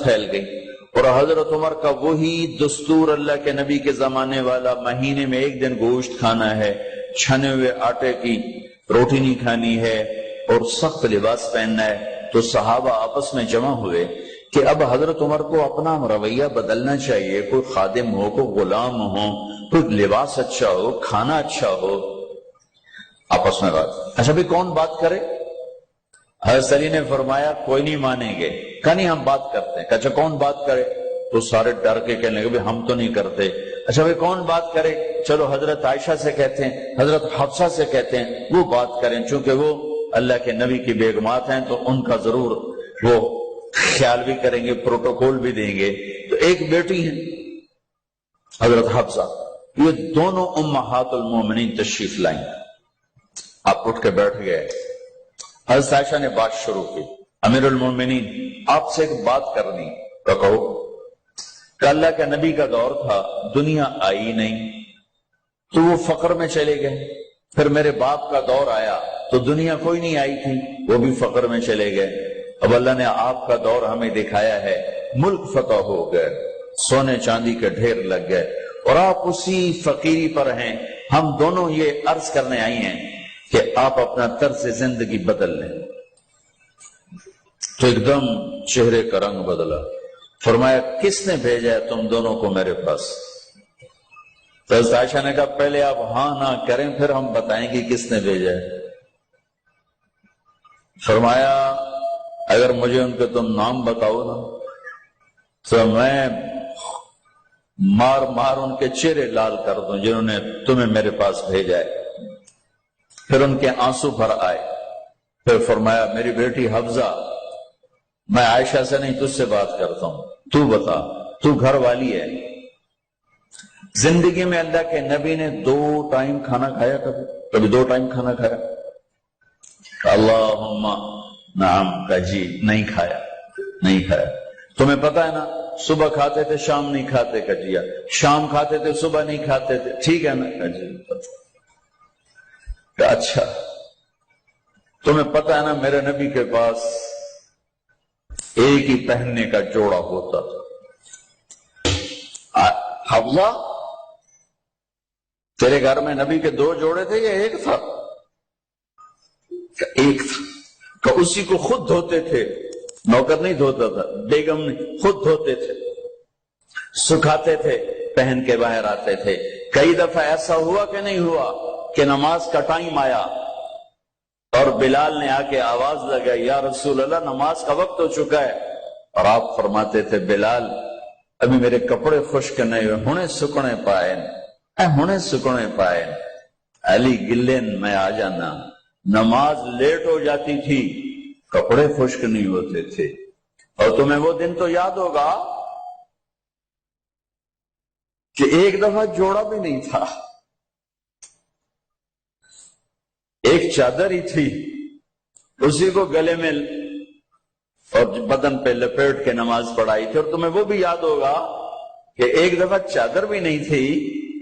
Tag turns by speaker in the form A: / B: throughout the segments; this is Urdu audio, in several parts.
A: پھیل گئی، اور حضرت عمر کا وہی دستور اللہ کے نبی کے زمانے والا، مہینے میں ایک دن گوشت کھانا ہے، چھنے ہوئے آٹے کی روٹی نہیں کھانی ہے، اور سخت لباس پہننا ہے۔ تو صحابہ آپس میں جمع ہوئے کہ اب حضرت عمر کو اپنا رویہ بدلنا چاہیے، کوئی خادم ہو، کوئی غلام ہو، کوئی لباس اچھا ہو، کھانا اچھا ہو۔ آپس میں بات، اچھا بھی کون بات کرے؟ حضرت علی نے فرمایا کوئی نہیں مانیں گے، کہ نہیں ہم بات کرتے ہیں۔ اچھا کون بات کرے؟ تو سارے ڈر کے کہنے لگے ہم تو نہیں کرتے۔ اچھا بھائی کون بات کرے؟ چلو حضرت عائشہ سے کہتے ہیں، حضرت حفصہ سے کہتے ہیں وہ بات کریں، چونکہ وہ اللہ کے نبی کی بیگمات ہیں تو ان کا ضرور وہ خیال بھی کریں گے، پروٹوکول بھی دیں گے۔ تو ایک بیٹی ہیں حضرت حفصہ، یہ دونوں امہات المومنین تشریف لائیں۔ آپ اٹھ کے بیٹھ گئے، حضرت عائشہ نے بات شروع کی، امیر المومنین آپ سے ایک بات کرنی، تو کہو۔ کہ اللہ کے نبی کا دور تھا، دنیا آئی نہیں تو وہ فقر میں چلے گئے، پھر میرے باپ کا دور آیا تو دنیا کوئی نہیں آئی تھی، وہ بھی فقر میں چلے گئے۔ اب اللہ نے آپ کا دور ہمیں دکھایا ہے، ملک فتح ہو گئے، سونے چاندی کے ڈھیر لگ گئے، اور آپ اسی فقیری پر ہیں۔ ہم دونوں یہ عرض کرنے آئی ہیں کہ آپ اپنا طرز زندگی بدل لیں۔ تو ایک دم چہرے کا رنگ بدلا، فرمایا کس نے بھیجا ہے تم دونوں کو میرے پاس؟ تو حضرت عائشہ نے کہا پہلے آپ ہاں نہ کریں پھر ہم بتائیں گے کس نے بھیجا ہے۔ فرمایا اگر مجھے ان کے تم نام بتاؤ نا تو میں مار مار ان کے چہرے لال کر دوں جنہوں نے تمہیں میرے پاس بھیجا ہے۔ پھر ان کے آنسو بھر آئے، پھر فرمایا میری بیٹی حفصہ، میں عائشہ سے نہیں تجھ سے بات کرتا ہوں، تو بتا، تو گھر والی ہے۔ زندگی میں اللہ کے نبی نے 2 ٹائم کھانا کھایا؟ کبھی 2 ٹائم کھانا کھایا؟ اللہم نعم، کا جی نہیں کھایا، نہیں کھایا۔ تمہیں پتا ہے نا صبح کھاتے تھے شام نہیں کھاتے، کا جی شام کھاتے تھے صبح نہیں کھاتے تھے، ٹھیک ہے نا، کا جی اچھا تمہیں پتا ہے نا میرے نبی کے پاس ایک ہی پہننے کا جوڑا ہوتا تھا۔ حفصہ تیرے گھر میں نبی کے 2 جوڑے تھے یا ایک تھا؟ ایک تھا، کہ اسی کو خود دھوتے تھے، نوکر نہیں دھوتا تھا، بیگم نہیں، خود دھوتے تھے، سکھاتے تھے، پہن کے باہر آتے تھے۔ کئی دفعہ ایسا ہوا کہ نہیں ہوا کہ نماز کا ٹائم آیا اور بلال نے آ کے آواز لگائی یا رسول اللہ نماز کا وقت ہو چکا ہے، اور آپ فرماتے تھے بلال ابھی میرے کپڑے خشک نہیں ہوئے، ہونے سکنے پائے، ہونے سکنے پائے، علی گلین میں آ جانا۔ نماز لیٹ ہو جاتی تھی، کپڑے خشک نہیں ہوتے تھے۔ اور تمہیں وہ دن تو یاد ہوگا کہ ایک دفعہ جوڑا بھی نہیں تھا، ایک چادر ہی تھی، اسی کو گلے میں اور بدن پہ لپیٹ کے نماز پڑھائی تھی۔ اور تمہیں وہ بھی یاد ہوگا کہ ایک دفعہ چادر بھی نہیں تھی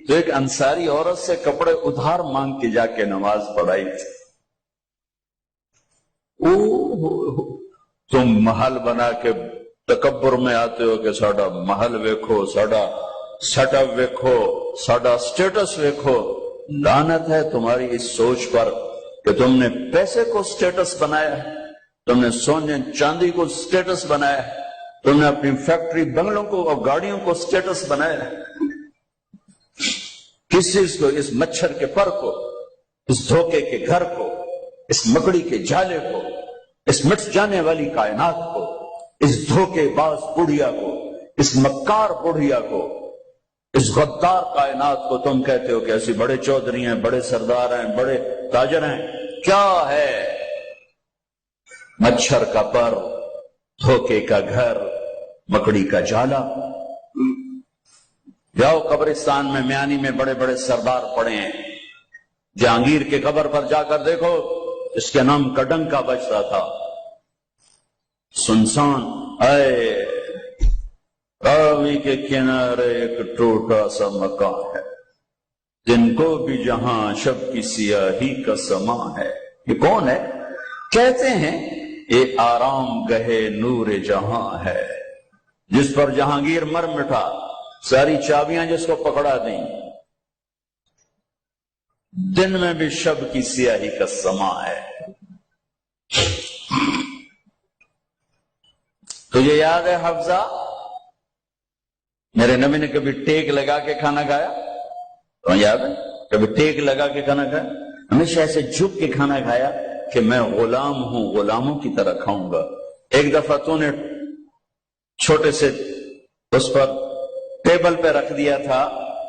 A: تو ایک انصاری عورت سے کپڑے ادھار مانگ کے جا کے نماز پڑھائی تھی۔ تم محل بنا کے تکبر میں آتے ہو کہ ساڈا محل ویکھو، ساڈا سیٹ اپ ویکھو، ساڈا سٹیٹس ویکھو۔ لعنت ہے تمہاری اس سوچ پر کہ تم نے پیسے کو سٹیٹس بنایا ہے، تم نے سونے چاندی کو سٹیٹس بنایا ہے، تم نے اپنی فیکٹری بنگلوں کو اور گاڑیوں کو سٹیٹس بنایا ہے۔ کس چیز کو؟ اس مچھر کے پر کو، اس دھوکے کے گھر کو، اس مکڑی کے جالے کو، اس مٹ جانے والی کائنات کو، اس دھوکے باز بڑھیا کو، اس مکار بڑھیا کو، اس غدار کائنات کو تم کہتے ہو کہ ایسی بڑے چودھری ہیں، بڑے سردار ہیں، بڑے تاجر ہیں۔ کیا ہے؟ مچھر کا پر، دھوکے کا گھر، مکڑی کا جالا۔ جاؤ قبرستان میں میانی میں بڑے بڑے سردار پڑے ہیں، جہانگیر کے قبر پر جا کر دیکھو، اس کے نام کا ڈنکا بجتا تھا، سنسان۔ اے راوی کے کنارے ایک ٹوٹا سا مکان ہے، جن کو بھی جہاں شب کی سیاہی کا سما ہے۔ یہ کون ہے؟ کہتے ہیں یہ آرام گہے نور جہاں ہے، جس پر جہانگیر مر مٹا، ساری چابیاں جس کو پکڑا دیں، دن میں بھی شب کی سیاہی کا سما ہے۔ تجھے یاد ہے حفظہ، میرے نبی نے کبھی ٹیک لگا کے کھانا کھایا؟ تو یاد ہے کبھی ٹیک لگا کے کھانا کھایا؟ ہمیشہ ایسے جھک کے کھانا کھایا کہ میں غلام ہوں، غلاموں کی طرح کھاؤں گا۔ ایک دفعہ تو نے چھوٹے سے اس پر ٹیبل پہ رکھ دیا تھا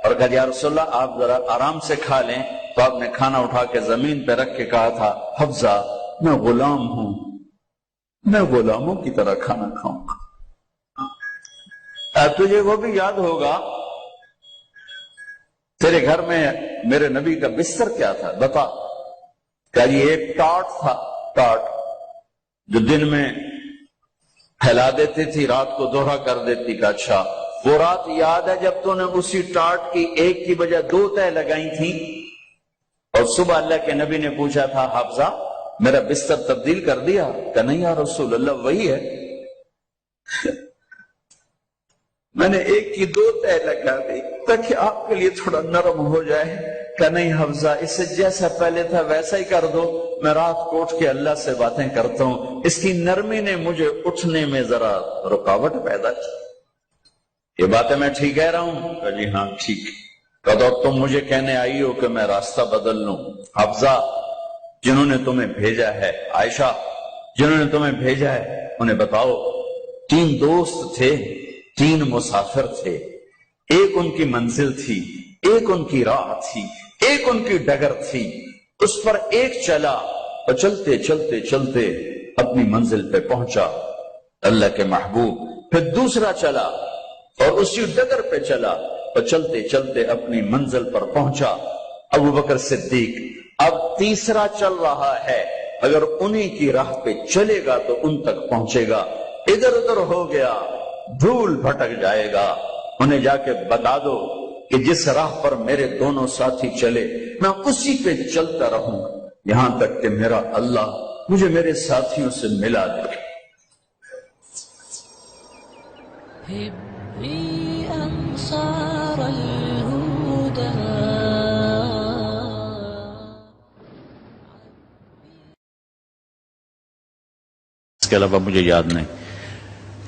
A: اور کہا یا رسول اللہ آپ ذرا آرام سے کھا لیں، تو آپ نے کھانا اٹھا کے زمین پہ رکھ کے کہا تھا حفظہ میں غلام ہوں، میں غلاموں کی طرح کھانا کھاؤں گا۔ تجھے وہ بھی یاد ہوگا تیرے گھر میں میرے نبی کا بستر کیا تھا بتا؟ کہ یہ ایک ٹاٹ تھا، ٹاٹ جو دن میں پھیلا دیتی تھی، رات کو دوہرا کر دیتی۔ کا اچھا وہ رات یاد ہے جب تو نے اسی ٹاٹ کی ایک کی بجائے 2 تہ لگائی تھی، اور صبح اللہ کے نبی نے پوچھا تھا حفظہ میرا بستر تبدیل کر دیا؟ کہ نہیں یا رسول اللہ وہی ہے، میں نے ایک کی 2 تہ لگا دی تاکہ آپ کے لیے تھوڑا نرم ہو جائے۔ کہ نہیں حفظہ اسے جیسا پہلے تھا ویسا ہی کر دو، میں رات کو اٹھ کے اللہ سے باتیں کرتا ہوں، اس کی نرمی نے مجھے اٹھنے میں ذرا رکاوٹ پیدا کی۔ یہ باتیں میں ٹھیک کہہ رہا ہوں؟ کہ جی ہاں ٹھیک۔ کہا تم مجھے کہنے آئی ہو کہ میں راستہ بدل لوں؟ حفظہ جنہوں نے تمہیں بھیجا ہے، عائشہ جنہوں نے تمہیں بھیجا ہے انہیں بتاؤ 3 دوست تھے، 3 مسافر تھے، ایک ان کی منزل تھی، ایک ان کی راہ تھی، ایک ان کی ڈگر تھی، اس پر ایک چلا اور چلتے چلتے چلتے اپنی منزل پہ پہنچا اللہ کے محبوب، پھر دوسرا چلا اور اسی ڈگر پہ چلا اور چلتے چلتے اپنی منزل پر پہنچا ابو بکر صدیق۔ اب تیسرا چل رہا ہے، اگر انہی کی راہ پہ چلے گا تو ان تک پہنچے گا، ادھر ادھر ہو گیا دھول بھٹک جائے گا۔ انہیں جا کے بتا دو کہ جس راہ پر میرے دونوں ساتھی چلے میں اسی پہ چلتا رہوں یہاں تک کہ میرا اللہ مجھے میرے ساتھیوں سے ملا دے۔
B: اس کے علاوہ مجھے یاد نہیں۔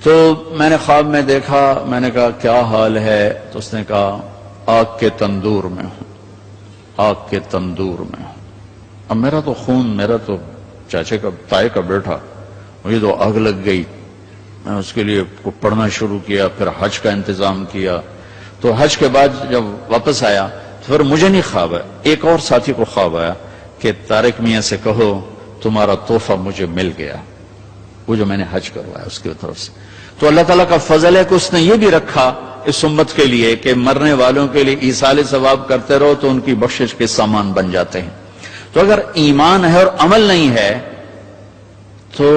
B: تو میں نے خواب میں دیکھا، میں نے کہا کیا حال ہے؟ تو اس نے کہا آگ کے تندور میں ہوں، آگ کے تندور میں ہوں۔ اب میرا تو خون، میرا تو چاچے کا تائے کا بیٹا، مجھے تو آگ لگ گئی۔ میں اس کے لیے پڑھنا شروع کیا، پھر حج کا انتظام کیا۔ تو حج کے بعد جب واپس آیا تو پھر مجھے نہیں خواب آیا، ایک اور ساتھی کو خواب آیا کہ طارق میاں سے کہو تمہارا تحفہ مجھے مل گیا، وہ جو میں نے حج کروایا اس کی طرف سے۔ تو اللہ تعالیٰ کا فضل ہے کہ اس نے یہ بھی رکھا اس امت کے لیے کہ مرنے والوں کے لیے ایصال ثواب کرتے رہو تو ان کی بخشش کے سامان بن جاتے ہیں۔ تو اگر ایمان ہے اور عمل نہیں ہے تو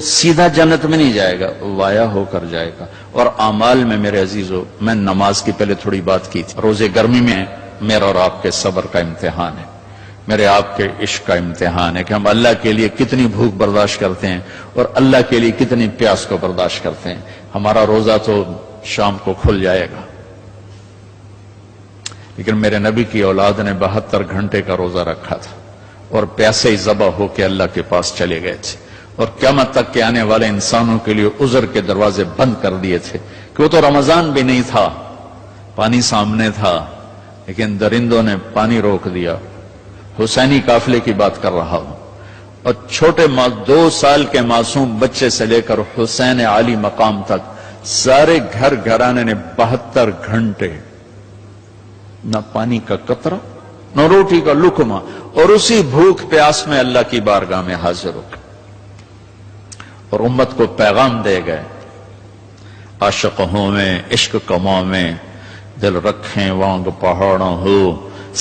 B: سیدھا جنت میں نہیں جائے گا، وایا ہو کر جائے گا۔ اور اعمال میں میرے عزیزو، میں نماز کی پہلے تھوڑی بات کی تھی، روزے گرمی میں میرا اور آپ کے صبر کا امتحان ہے، میرے آپ کے عشق کا امتحان ہے کہ ہم اللہ کے لیے کتنی بھوک برداشت کرتے ہیں اور اللہ کے لیے کتنی پیاس کو برداشت کرتے ہیں۔ ہمارا روزہ تو شام کو کھل جائے گا، لیکن میرے نبی کی اولاد نے 72 گھنٹے کا روزہ رکھا تھا اور پیاسے ہی ذبح ہو کے اللہ کے پاس چلے گئے تھے، اور قیامت تک کے آنے والے انسانوں کے لیے عذر کے دروازے بند کر دیے تھے کہ وہ تو رمضان بھی نہیں تھا، پانی سامنے تھا لیکن درندوں نے پانی روک دیا۔ حسینی قافلے کی بات کر رہا ہوں، اور چھوٹے 2 سال کے معصوم بچے سے لے کر حسین عالی مقام تک سارے گھر گھرانے نے 72 گھنٹے نہ پانی کا قطرہ نہ روٹی کا لقمہ، اور اسی بھوک پیاس میں اللہ کی بارگاہ میں حاضر ہو گئے اور امت کو پیغام دے گئے، عاشق ہوں میں عشق کماں میں دل رکھیں وانگ پہاڑوں ہو،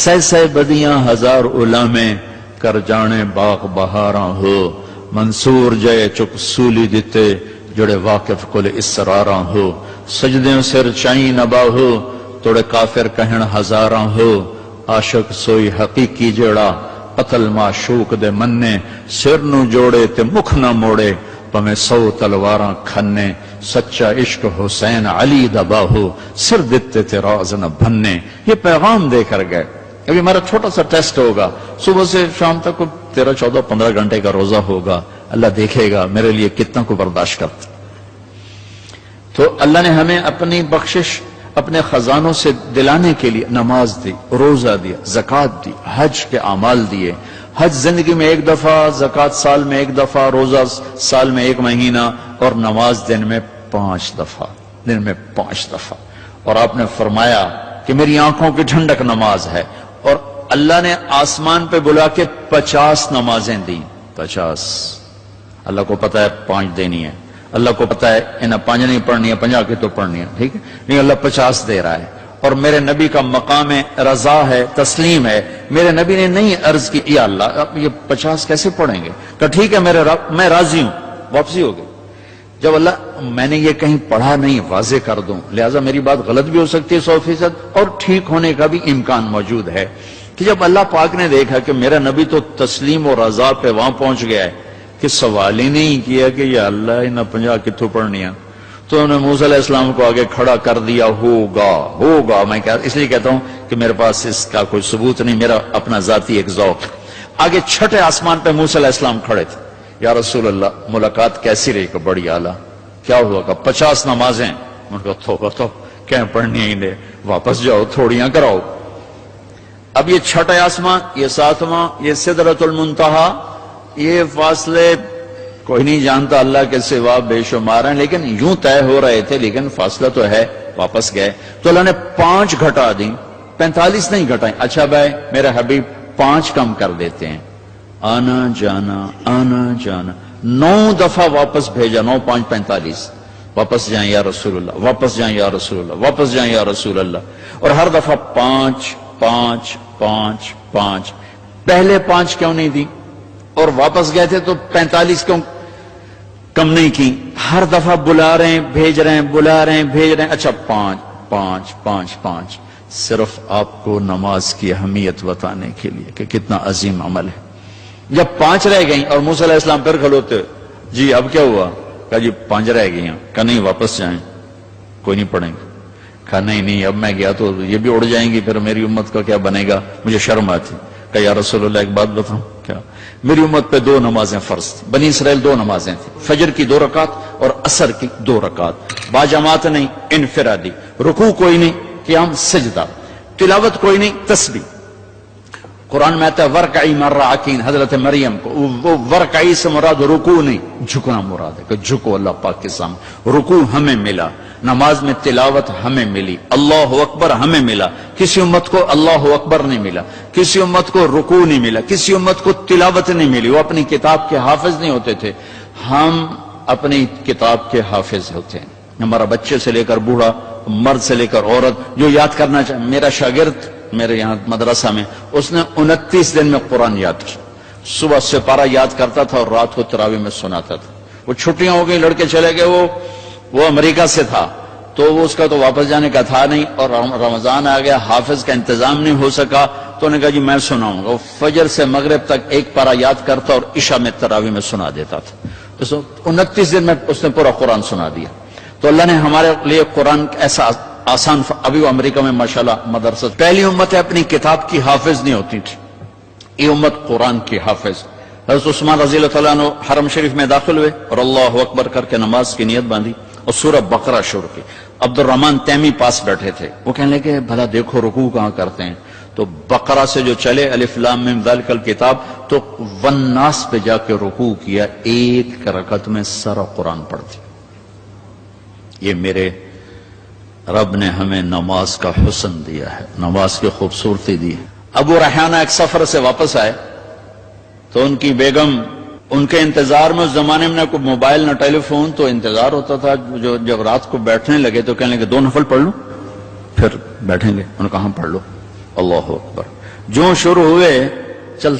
B: سہ سہ بدیاں ہزار علامیں کر جانے باغ بہاراں ہو، منصور جے چک سولی دیتے جڑے واقف کل اسراراں ہو، سجدیں سر چائیں نبا ہو توڑے کافر کہن ہزاراں ہو، عاشق سوئی حقیقی جڑا قتل معشوق دے مننے، سر نو جوڑے تے مکھ نہ موڑے پمیں 100 تلواراں کھنے، سچا عشق حسین علی دا باہو، سر دیتے تے راز نہ بھننے. یہ پیغام دے کر گئے. ابھی ہمارا چھوٹا سا ٹیسٹ ہوگا، صبح سے شام تک 13, 14, 15 گھنٹے کا روزہ ہوگا. اللہ دیکھے گا میرے لیے کتنا کو برداشت کرتا. تو اللہ نے ہمیں اپنی بخشش اپنے خزانوں سے دلانے کے لیے نماز دی، روزہ دیا، زکوٰۃ دی، حج کے اعمال دیے. حج زندگی میں 1 دفعہ، زکوٰۃ سال میں 1 دفعہ، روزہ سال میں 1 مہینہ، اور نماز دن میں 5 دفعہ. دن میں 5 دفعہ. اور آپ نے فرمایا کہ میری آنکھوں کی ٹھنڈک نماز ہے. اور اللہ نے آسمان پہ بلا کے 50 نمازیں دیں. 50. اللہ کو پتا ہے 5 دینی ہے، اللہ کو پتا ہے انہیں 5 نہیں پڑھنی ہے، 50 کی تو پڑھنی ہے، ٹھیک ہے، نہیں اللہ 50 دے رہا ہے. اور میرے نبی کا مقام رضا ہے، تسلیم ہے. میرے نبی نے نہیں عرض کی یا اللہ اب یہ 50 کیسے پڑھیں گے؟ کہ ٹھیک ہے میرے رب میں راضی ہوں. واپسی ہو گئی. جب اللہ میں نے یہ کہیں پڑھا نہیں واضح کر دوں، لہٰذا میری بات غلط بھی ہو سکتی ہے 100%، اور ٹھیک ہونے کا بھی امکان موجود ہے. کہ جب اللہ پاک نے دیکھا کہ میرا نبی تو تسلیم اور رضا پہ وہاں پہنچ گیا ہے کہ سوال ہی نہیں کیا کہ یا اللہ انہیں 50 کتوں پڑھنی ہے، تو انہوں نے موسیٰ علیہ السلام کو آگے کھڑا کر دیا. ہوگا. میں اس لیے کہتا ہوں کہ میرے پاس اس کا کوئی ثبوت نہیں، میرا اپنا ذاتی ایک ذوق. آگے چھٹے آسمان پہ موسیٰ علیہ السلام کھڑے تھے. یا رسول اللہ ملاقات کیسی رہی؟ کہ بڑی اعلیٰ. کیا ہوا؟ کہ 50 نمازیں. ان کو توبہ تو کہیں پڑھنی ہی نہیں، واپس جاؤ تھوڑیاں کراؤ. اب یہ چھٹے آسمان، یہ 7واں، یہ سدرۃ المنتہا، یہ فاصلے کوئی نہیں جانتا اللہ کے سوا، بے شمار ہیں، لیکن یوں طے ہو رہے تھے، لیکن فاصلہ تو ہے. واپس گئے تو اللہ نے 5 گھٹا دی، 45 نہیں گھٹائیں. اچھا بھائی میرے حبیب 5 کم کر دیتے ہیں. آنا جانا 9 دفعہ واپس بھیجا. 9, 5, 45. واپس جائیں یا رسول اللہ، واپس جائیں یا رسول اللہ، واپس جائیں یا رسول اللہ. اور ہر دفعہ 5. پہلے 5 کیوں نہیں دی؟ اور واپس گئے تھے تو 45 کیوں کم نہیں کی؟ ہر دفعہ بلا رہے ہیں، بھیج رہے ہیں، بلا رہے ہیں، بھیج رہے ہیں. اچھا 5. صرف آپ کو نماز کی اہمیت بتانے کے لیے کہ کتنا عظیم عمل ہے. جب 5 رہ گئیں اور موسیٰ علیہ السلام پھر کھلوتے، جی اب کیا ہوا؟ کہا جی 5 رہ گئی ہیں. کہا نہیں واپس جائیں، کوئی نہیں پڑھیں گے. کہا نہیں اب میں گیا تو یہ بھی اڑ جائیں گی، پھر میری امت کا کیا بنے گا؟ مجھے شرم آتی. کہ یا رسول اللہ ایک بات بتاؤں کیا؟ میری امت پہ 2 نمازیں فرض تھی. بنی اسرائیل 2 نمازیں تھیں، فجر کی 2 رکعت اور عصر کی 2 رکعت. با جماعت نہیں، انفرادی. رکوع کوئی نہیں، قیام سجدہ. تلاوت کوئی نہیں، تسبیح. قرآن میں آتا ہے ورکعی مرعاکین، حضرت مریم کو وہ ورکعی سے مراد رکوع نہیں، جھکنا مراد ہے کہ جھکو اللہ پاک کے سامنے. رکوع ہمیں ملا، نماز میں تلاوت ہمیں ملی، اللہ اکبر ہمیں ملا. کسی امت کو اللہ اکبر نہیں ملا، کسی امت کو رکوع نہیں ملا، کسی امت کو تلاوت نہیں ملی. وہ اپنی کتاب کے حافظ نہیں ہوتے تھے، ہم اپنی کتاب کے حافظ ہوتے ہیں. ہمارا بچے سے لے کر بوڑھا، مرد سے لے کر عورت جو یاد کرنا چاہے. میرا شاگرد میرے یہاں مدرسہ میں، اس نے 29 دن میں قرآن یاد کیا. صبح سپارہ یاد کرتا تھا اور رات کو تراویح میں سناتا تھا. وہ چھٹیاں ہو گئی، لڑکے چلے گئے، وہ امریکہ سے تھا تو وہ اس کا تو واپس جانے کا تھا نہیں، اور رمضان آ گیا، حافظ کا انتظام نہیں ہو سکا، تو نے کہا جی میں سناؤں گا. وہ فجر سے مغرب تک 1 پارہ یاد کرتا اور عشاء میں تراویح میں سنا دیتا تھا. 29 دن میں اس نے پورا قرآن سنا دیا. تو اللہ نے ہمارے لیے قرآن ایسا آسان. ابھی وہ امریکہ میں ماشاءاللہ مدرسہ. پہلی امت ہے اپنی کتاب کی حافظ نہیں ہوتی تھی، یہ امت قرآن کی حافظ. حضرت عثمان رضی اللہ تعالیٰ عنہ حرم شریف میں داخل ہوئے اور اللہ اکبر کر کے نماز کی نیت باندھی اور سورہ بقرہ شروع کی. عبد الرحمن تیمی پاس بیٹھے تھے، وہ کہنے لگے بھلا دیکھو رکوع کہاں کرتے ہیں. تو بقرہ سے جو چلے الف لام میم ذالک الکتاب، تو والناس پہ جا کے رکوع کیا. 1 رکعت میں سارا قرآن پڑھ دیا. یہ میرے رب نے ہمیں نماز کا حسن دیا ہے، نماز کی خوبصورتی دی ہے. ابو ریحانہ ایک سفر سے واپس آئے تو ان کی بیگم ان کے انتظار میں، اس زمانے میں نہ کوئی موبائل نہ ٹیلی فون، تو انتظار ہوتا تھا. جو جب رات کو بیٹھنے لگے تو کہنے لگے 2 نفل پڑھ لوں پھر بیٹھیں گے. انہوں نے کہا پڑھ لو. اللہ اکبر. جو شروع ہوئے